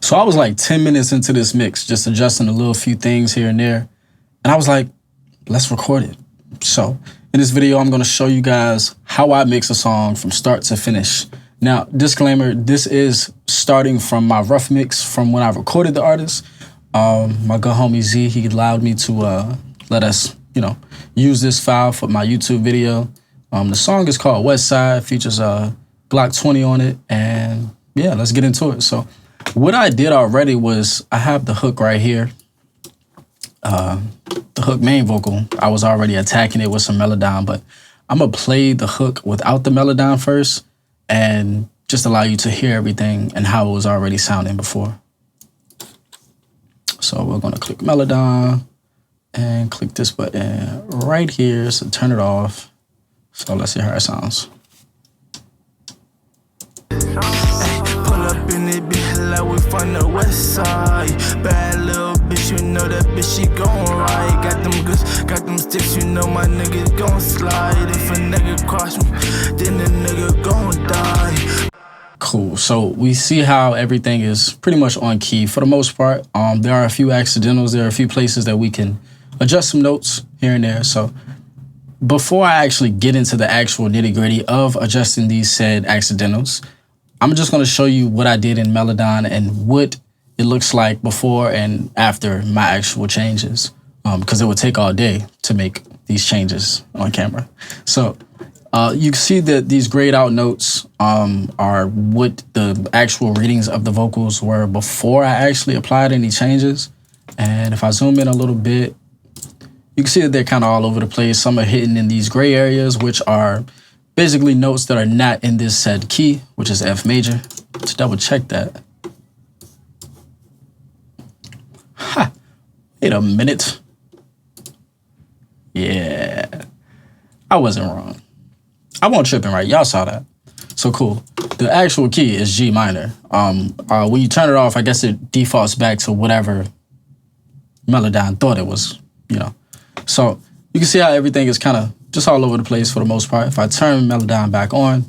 So I was like 10 minutes into this mix, just adjusting a little few things here and there. And I was like, let's record it. So in this video, I'm going to show you guys how I mix a song from start to finish. Now, disclaimer, this is starting from my rough mix from when I recorded the artist. My good homie Z, he allowed me to let us, use this file for my YouTube video. The song is called West Side, features Block 20 on it. And yeah, let's get into it. So what I did already was I have the hook right here. The hook main vocal, I was already attacking it with some Melodyne, but I'm going to play the hook without the Melodyne first and just allow you to hear everything and how it was already sounding before. So we're going to click Melodyne and click this button right here to turn it off. So let's hear how it sounds. Pull up in it, bitch, like we from the west side. Bad little bitch, you know that bitch, she gon' ride. Got them goods, got them sticks, you know my niggas gon' slide. If a nigga cross me, then the nigga gon' die. Cool. So we see how everything is pretty much on key for the most part. There are a few accidentals. There are a few places that we can adjust some notes here and there. So before I actually get into the actual nitty gritty of adjusting these said accidentals, I'm just going to show you what I did in Melodyne and what it looks like before and after my actual changes, because it would take all day to make these changes on camera. So you can see that these grayed out notes are what the actual readings of the vocals were before I actually applied any changes. And if I zoom in a little bit, you can see that they're kind of all over the place. Some are hidden in these gray areas, which are basically notes that are not in this said key, which is F major. Let's double check that. Ha! Wait a minute. Yeah, I wasn't wrong. I wasn't tripping, right? Y'all saw that. So cool. The actual key is G minor. When you turn it off, I guess it defaults back to whatever Melodyne thought it was, So you can see how everything is kind of just all over the place for the most part. If I turn Melodyne back on,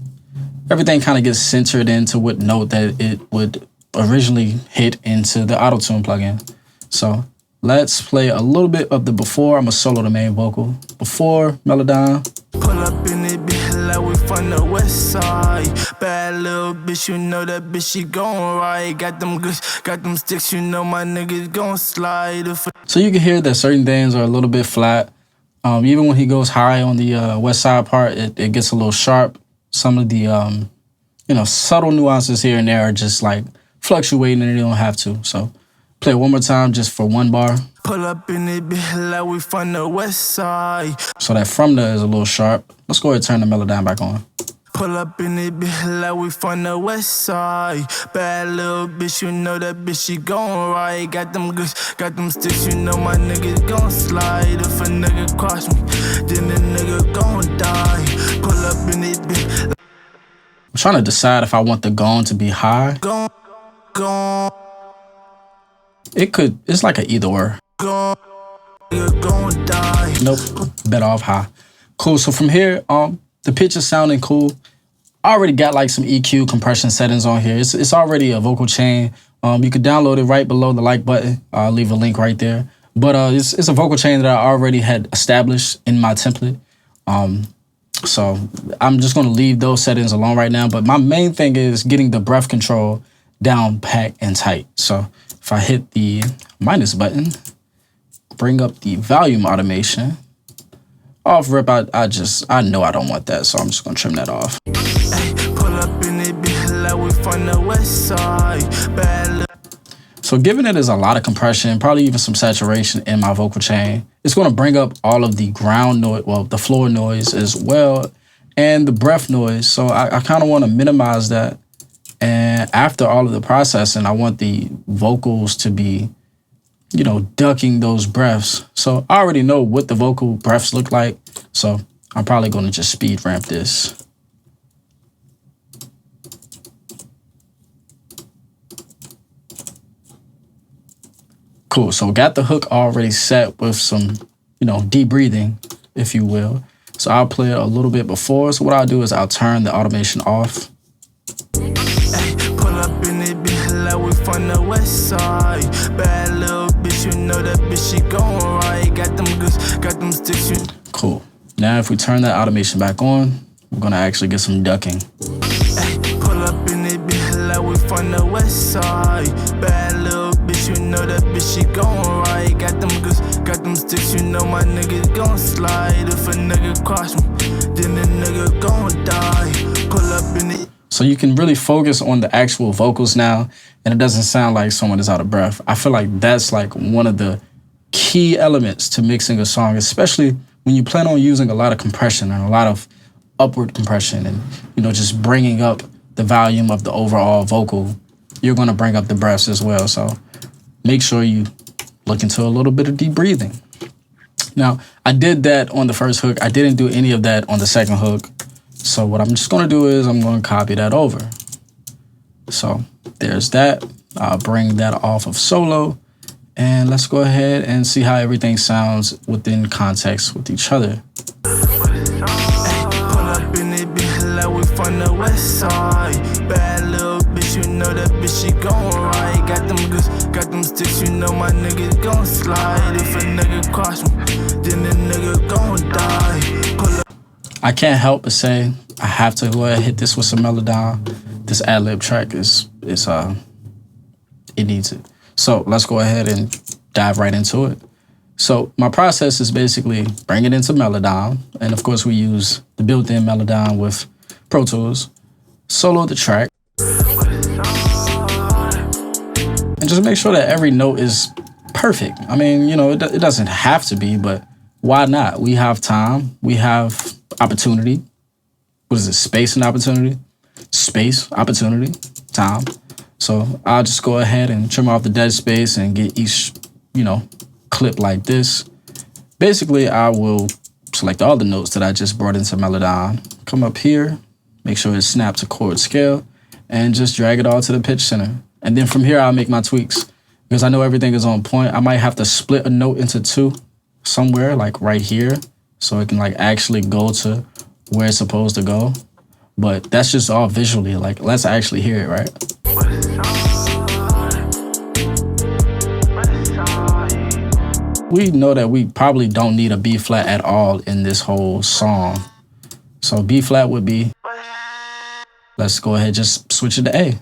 everything kind of gets centered into what note that it would originally hit into the auto-tune plugin. So let's play a little bit of the before. I'm going to solo the main vocal. Before Melodyne. Pull up in it, bitch, like we from the west side. Bad little bitch, you know that bitch, she gon' ride. Got them goods, got them sticks, you know my niggas gon' slide. So you can hear that certain things are a little bit flat. Even when he goes high on the west side part, it gets a little sharp. Some of the, subtle nuances here and there are just like fluctuating and they don't have to. So play it one more time just for one bar. Pull up in it, bitch, like we from the west side. So that from there is a little sharp. Let's go ahead and turn the Melodyne back on. Pull up in it, bitch, like we from the west side. Bad little bitch, you know that bitch, she gon' ride. Got them goods, got them sticks, you know my niggas gon' slide. If a nigga cross me, then the nigga gon' die. Pull up in it, bitch. I'm trying to decide if I want the gone to be high. Gone. It's like an either or. Gone. Nigga gon' die. Nope, better off high. Cool, so from here, the pitch is sounding cool. I already got like some EQ compression settings on here. It's already a vocal chain. You could download it right below the like button. I'll leave a link right there. But it's a vocal chain that I already had established in my template. So I'm just gonna leave those settings alone right now. But my main thing is getting the breath control down pat and tight. So if I hit the minus button, bring up the volume automation. Off rip, I know I don't want that, so I'm just gonna trim that off. Pull up in it, bitch, like we from the west side. So given that there's a lot of compression, probably even some saturation in my vocal chain, it's gonna bring up all of the ground noise, well, the floor noise as well, and the breath noise. So I kind of want to minimize that. And after all of the processing, I want the vocals to be, ducking those breaths. So I already know what the vocal breaths look like. So I'm probably going to just speed ramp this. Cool, so got the hook already set with some, de-breathing, if you will. So I'll play it a little bit before. So what I'll do is I'll turn the automation off. Pull up in it, bitch, like we from from the west side. Bad little bitch, you know that bitch, she gon' right. Got them goods, got them sticks, you. Cool. Now if we turn that automation back on, we're gonna actually get some ducking. Pull up in it, bitch, like we from the west side. Bad little bitch, you know that bitch, she gon' right. Got them goods, got them sticks, you know my nigga gon' slide. If a nigga cross me, then the nigga gon' die. Pull up in it. So you can really focus on the actual vocals now, and it doesn't sound like someone is out of breath. I feel like that's like one of the key elements to mixing a song, especially when you plan on using a lot of compression and a lot of upward compression and, you know, just bringing up the volume of the overall vocal. You're going to bring up the breaths as well. So make sure you look into a little bit of deep breathing. Now, I did that on the first hook. I didn't do any of that on the second hook. So what I'm just going to do is I'm going to copy that over. So there's that. I'll bring that off of solo. And let's go ahead and see how everything sounds within context with each other. From the west side, bad little bitch, you know that bitch, she gon' right. Got them goods, got them sticks, you know my nigga gon' slide. If a nigga cross me, then the nigga gon' die. Pull up. I can't help but say I have to go ahead and hit this with some Melodyne. This ad-lib track it needs it. So let's go ahead and dive right into it. So my process is basically bring it into Melodyne, and of course we use the built-in Melodyne with Pro Tools, solo the track, and just make sure that every note is perfect. I mean, you know, it doesn't have to be, but why not? We have time, we have opportunity. What is it? Space and opportunity? Space, opportunity, time. So I'll just go ahead and trim off the dead space and get each, you know, clip like this. Basically, I will select all the notes that I just brought into Melodyne, come up here, make sure it's snapped to chord scale, and just drag it all to the pitch center. And then from here, I'll make my tweaks. Because I know everything is on point, I might have to split a note into two somewhere, like right here, so it can like actually go to where it's supposed to go. But that's just all visually, like let's actually hear it, right? We know that we probably don't need a B flat at all in this whole song. So B flat would be, let's go ahead, just switch it to A.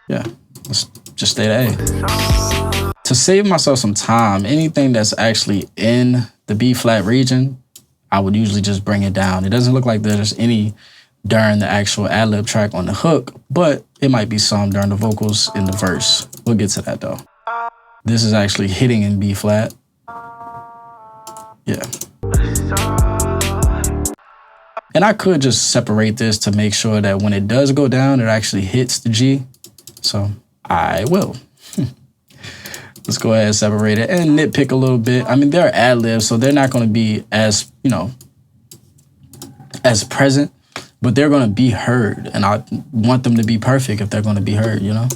Yeah, let's just stay to A. To save myself some time, anything that's actually in the B flat region, I would usually just bring it down. It doesn't look like there's any during the actual ad-lib track on the hook, but it might be some during the vocals in the verse. We'll get to that though. This is actually hitting in B flat. Yeah. And I could just separate this to make sure that when it does go down, it actually hits the G. So I will. Let's go ahead and separate it and nitpick a little bit. I mean, they're ad-libs, so they're not going to be as, you know, as present, but they're going to be heard. And I want them to be perfect if they're going to be heard, you know?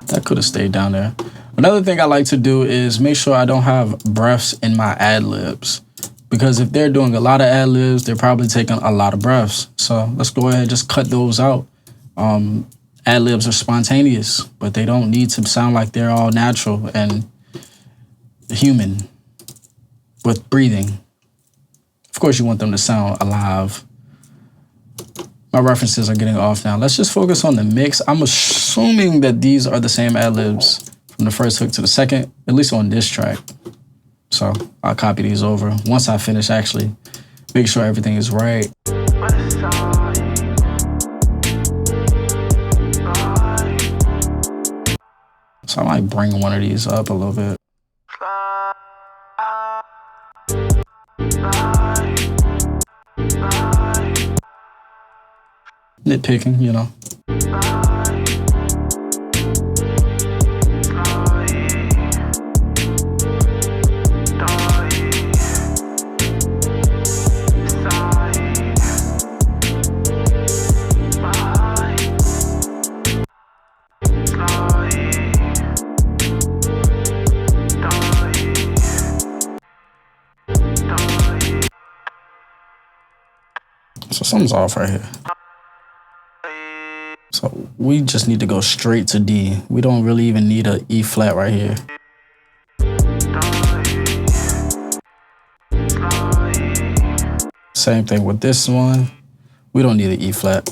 That could have stayed down there. Another thing I like to do is make sure I don't have breaths in my ad-libs, because if they're doing a lot of ad-libs, they're probably taking a lot of breaths. So let's go ahead and just cut those out. Ad-libs are spontaneous, but they don't need to sound like they're all natural and human with breathing. Of course, you want them to sound alive. My references are getting off now. Let's just focus on the mix. I'm assuming that these are the same ad-libs from the first hook to the second, at least on this track. So I'll copy these over. Once I finish actually make sure everything is right. So I might bring one of these up a little bit. Nitpicking, you know. So something's off right here. So we just need to go straight to D. We don't really even need a E flat right here. Same thing with this one. We don't need an E flat.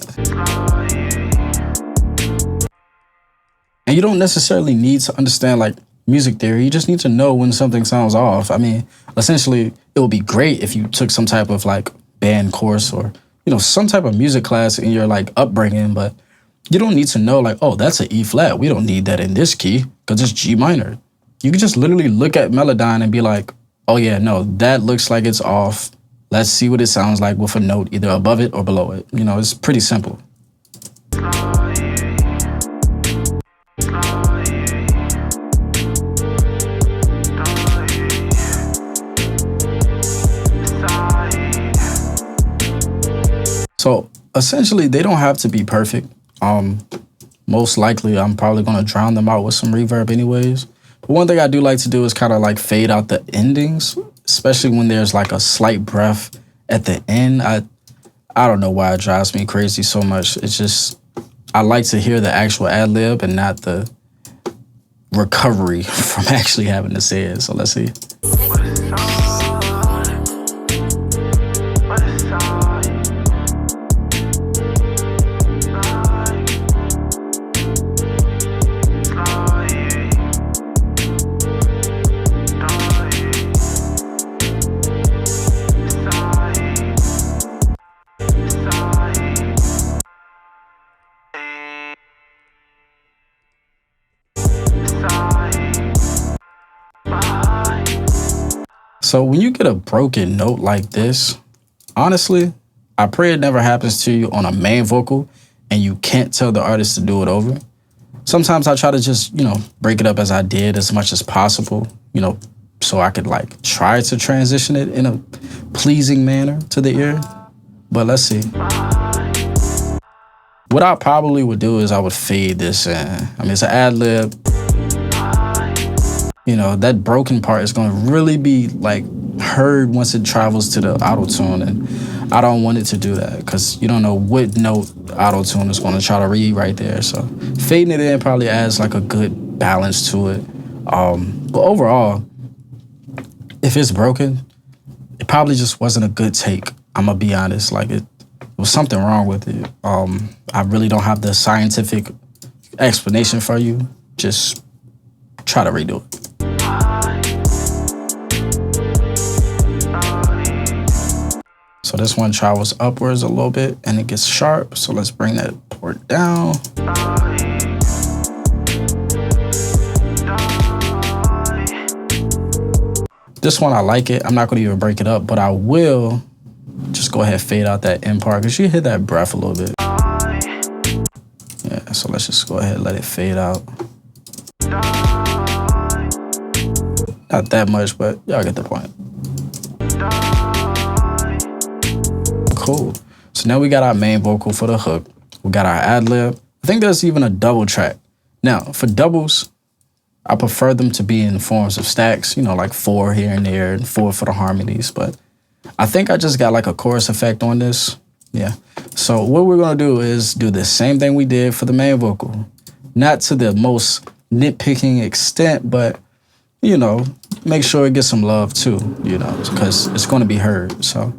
And you don't necessarily need to understand like music theory. You just need to know when something sounds off. I mean, essentially, it would be great if you took some type of like band course or, you know, some type of music class in your like upbringing, but you don't need to know like, oh, that's an E flat. We don't need that in this key because it's G minor. You can just literally look at Melodyne and be like, oh yeah, no, that looks like it's off. Let's see what it sounds like with a note either above it or below it. You know, it's pretty simple. So essentially, they don't have to be perfect. Most likely, I'm probably gonna drown them out with some reverb anyways. But one thing I do like to do is kind of like fade out the endings, especially when there's like a slight breath at the end. I don't know why it drives me crazy so much. It's just, I like to hear the actual ad-lib and not the recovery from actually having to say it. So let's see. So when you get a broken note like this, honestly, I pray it never happens to you on a main vocal and you can't tell the artist to do it over. Sometimes I try to just, you know, break it up as I did as much as possible, you know, so I could like try to transition it in a pleasing manner to the ear. But let's see. What I probably would do is I would fade this in. I mean, it's an ad-lib. You know, that broken part is going to really be like heard once it travels to the auto-tune, and I don't want it to do that because you don't know what note auto-tune is going to try to read right there. So fading it in probably adds like a good balance to it. But overall, if it's broken, it probably just wasn't a good take. I'm gonna be honest, like it was something wrong with it. I really don't have the scientific explanation for you. Just try to redo it. So this one travels upwards a little bit and it gets sharp. So let's bring that port down. This one, I like it. I'm not gonna even break it up, but I will just go ahead and fade out that end part because you hit that breath a little bit. Yeah, so let's just go ahead and let it fade out. Not that much, but y'all get the point. Cool. So now we got our main vocal for the hook. We got our ad-lib. I think there's even a double track. Now, for doubles, I prefer them to be in forms of stacks, you know, like 4 here and there and 4 for the harmonies. But I think I just got like a chorus effect on this. Yeah. So what we're going to do is do the same thing we did for the main vocal. Not to the most nitpicking extent, but, you know, make sure it gets some love too, you know, because it's going to be heard. So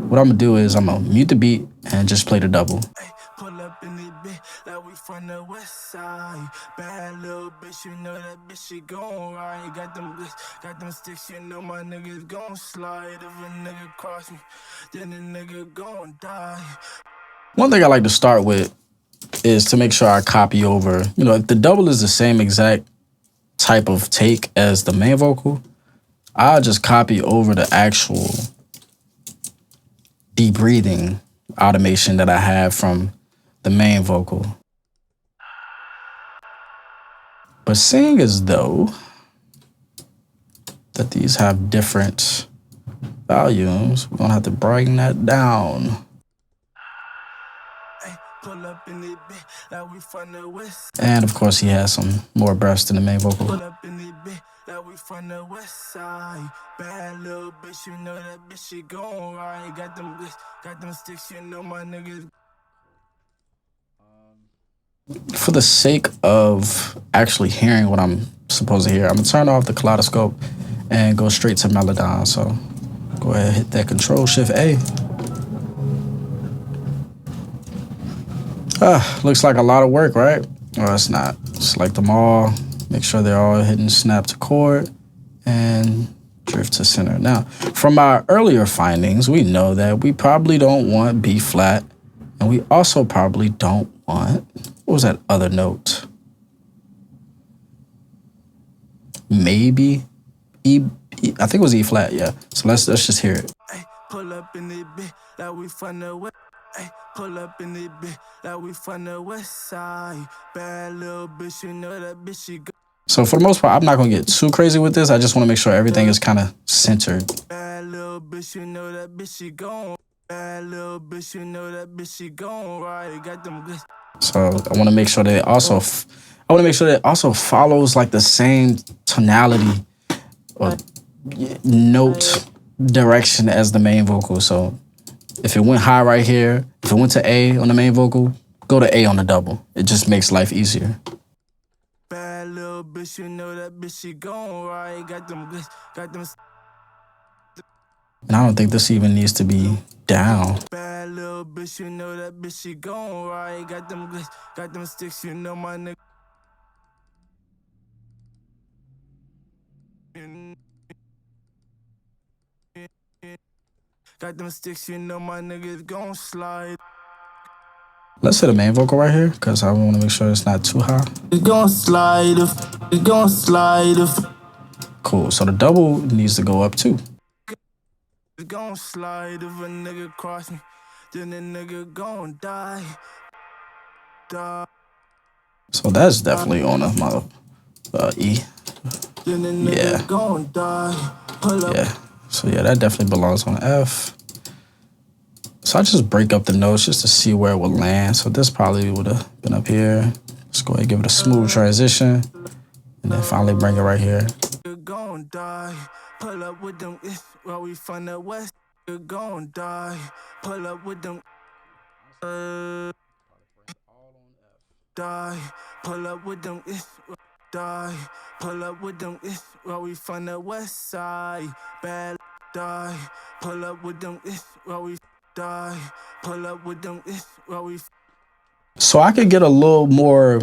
what I'm going to do is I'm going to mute the beat and just play the double. Pull up in the bit like we from the west side. Bad little bitch, you know that bitch, she gon' ride. Got them sticks, you know my niggas gon' slide. If a nigga cross me, then the nigga gon' die. One thing I like to start with is to make sure I copy over, you know, if the double is the same exact type of take as the main vocal, I'll just copy over the actual de-breathing automation that I have from the main vocal. But seeing as though that these have different volumes, we're gonna have to brighten that down. And of course he has some more breaths than the main vocal. we from the west side. Bad little bitch, you know that bitch, she gon' ride. Got them sticks, you know my niggas. For the sake of actually hearing what I'm supposed to hear, I'm gonna turn off the kaleidoscope and go straight to Melodyne. So go ahead, hit that Control-Shift-A. Looks like a lot of work, right? Well, it's not. Select them all, make sure they're all hitting snap to chord, and drift to center. Now, from our earlier findings, we know that we probably don't want B flat, and we also probably don't want, what was that other note? Maybe I think it was E flat, yeah. So let's just hear it. Ay, pull up in the bit like we from the west. Ay, pull up in the bit like we from the west side. Bad little bitch, you know that bitch, she go. So for the most part, I'm not gonna get too crazy with this. I just wanna make sure everything is kind of centered. Bad little bitch, you know that bitch, she gone. Bad little bitch, you know that bitch, she gone. Right, got them good. So I wanna make sure that it also follows like the same tonality or note direction as the main vocal. So if it went high right here, if it went to A on the main vocal, go to A on the double. It just makes life easier. Bad little bitch, you know that bitch, she gone. Right, got them good, got them. And I don't think this even needs to be down. Bad little bitch, you know that bitch, she gone. Right, got them sticks, you know my nigga. Got them sticks, you know my niggas gon' slide. Let's hit the main vocal right here, because I want to make sure it's not too high. It's gon' slide, it's gon' slide. Cool, so the double needs to go up too. It's gon' slide if a nigga cross me, then the nigga gon' die. So that's definitely on my E. Then the nigga gon' die. Pull up. Yeah. So yeah, that definitely belongs on F. So I just break up the notes just to see where it would land. So this probably would have been up here. Let's go ahead and give it a smooth transition. And then finally bring it right here. You're gon' die. Pull up with them. While we from the west, you're gon' die. Pull up with them. Die. Pull up with them. Die. Pull up with them. While we from the west side. Bad. Die. Pull up with them. While we die. Pull up with them. While we. So I could get a little more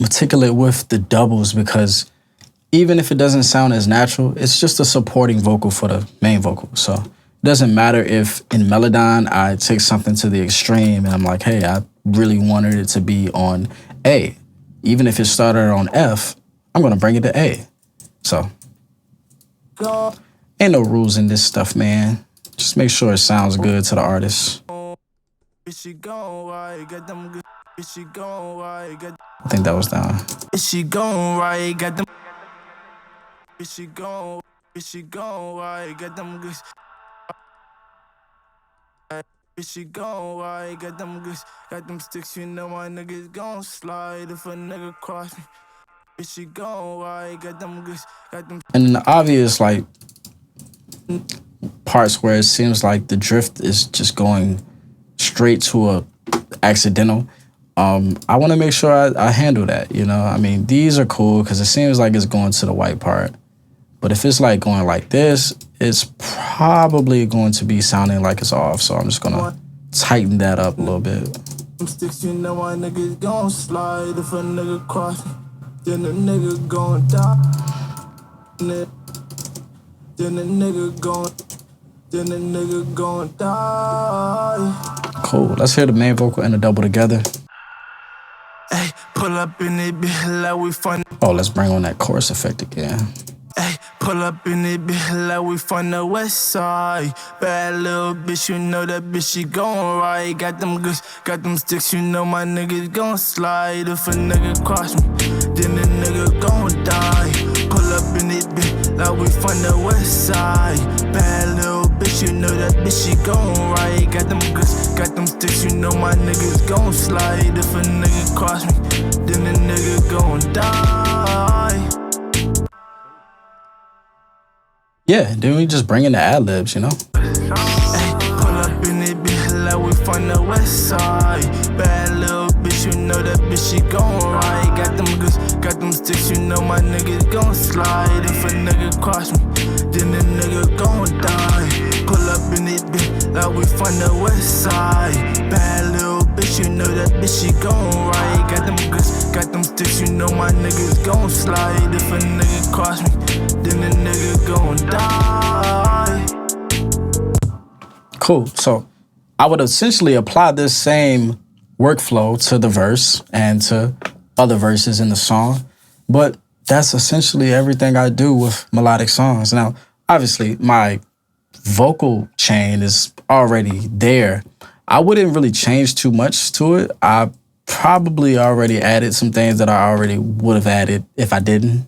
meticulous with the doubles, because even if it doesn't sound as natural, it's just a supporting vocal for the main vocal. So it doesn't matter if in Melodyne I take something to the extreme and I'm like, hey, I really wanted it to be on A. Even if it started on F, I'm gonna bring it to A. So ain't no rules in this stuff, man. Just make sure it sounds good to the artist. I think that was down. She gon' right, got them. She gon' right, got them good. She gon' right, got them good. Got them sticks, you know my niggas gon' slide if a nigga cross me. She gon' right, got them good. Got them. And the obvious like parts where it seems like the drift is just going straight to a accidental. I want to make sure I handle that, you know? I mean, these are cool because it seems like it's going to the white part. But if it's like going like this, it's probably going to be sounding like it's off. So I'm just going to tighten that up a little bit. Sticks, you know my niggas gon' slide if a nigga cross me. Then the nigga gon' die. Then the nigga gon' die. Cool. Let's hear the main vocal and the double together. Hey, pull up in it, bitch, like we fun. Oh, let's bring on that chorus effect again. Hey, pull up in it, bitch, like we from the west side. Bad little bitch, you know that bitch, she gon' ride. Got them goods, got them sticks, you know my niggas gon' slide. If a nigga cross me, then the nigga gon' die. Pull up in it, bitch, like we from the west side. Bad little bitch, you know that bitch, she gon' ride. Got them goods, got them sticks, you know my niggas gon' slide. If a nigga cross me, then the nigga gon' die. Yeah, then we just bring in the ad-libs, you know? Ay, pull up in it, bitch, like we from the west side. Bad little bitch, you know that bitch, she gon' ride. Got them goods, got them sticks, you know my nigga gon' slide. If a nigga cross me, then the nigga gon' die. Pull up in it, bitch, like we from the west side. Bad little bitch, you know that bitch, she gon' ride. Got them goods, got them sticks, you know my niggas gon' slide. If a nigga cross me, then the nigga gon' die. Cool. So I would essentially apply this same workflow to the verse and to other verses in the song. But that's essentially everything I do with melodic songs. Now, obviously, my vocal chain is already there. I wouldn't really change too much to it. I probably already added some things that I already would have added if I didn't.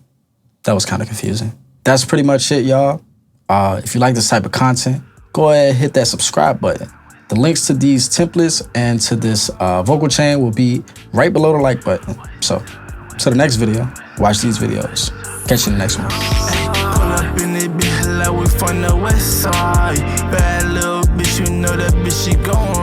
That was kind of confusing. That's pretty much it, y'all. If you like this type of content, go ahead and hit that subscribe button. The links to these templates and to this vocal chain will be right below the like button. So, to the next video, watch these videos. Catch you in the next one. Pull up in it, bitch, like we from the west side. Bad little bitch, you know that bitch, she gon'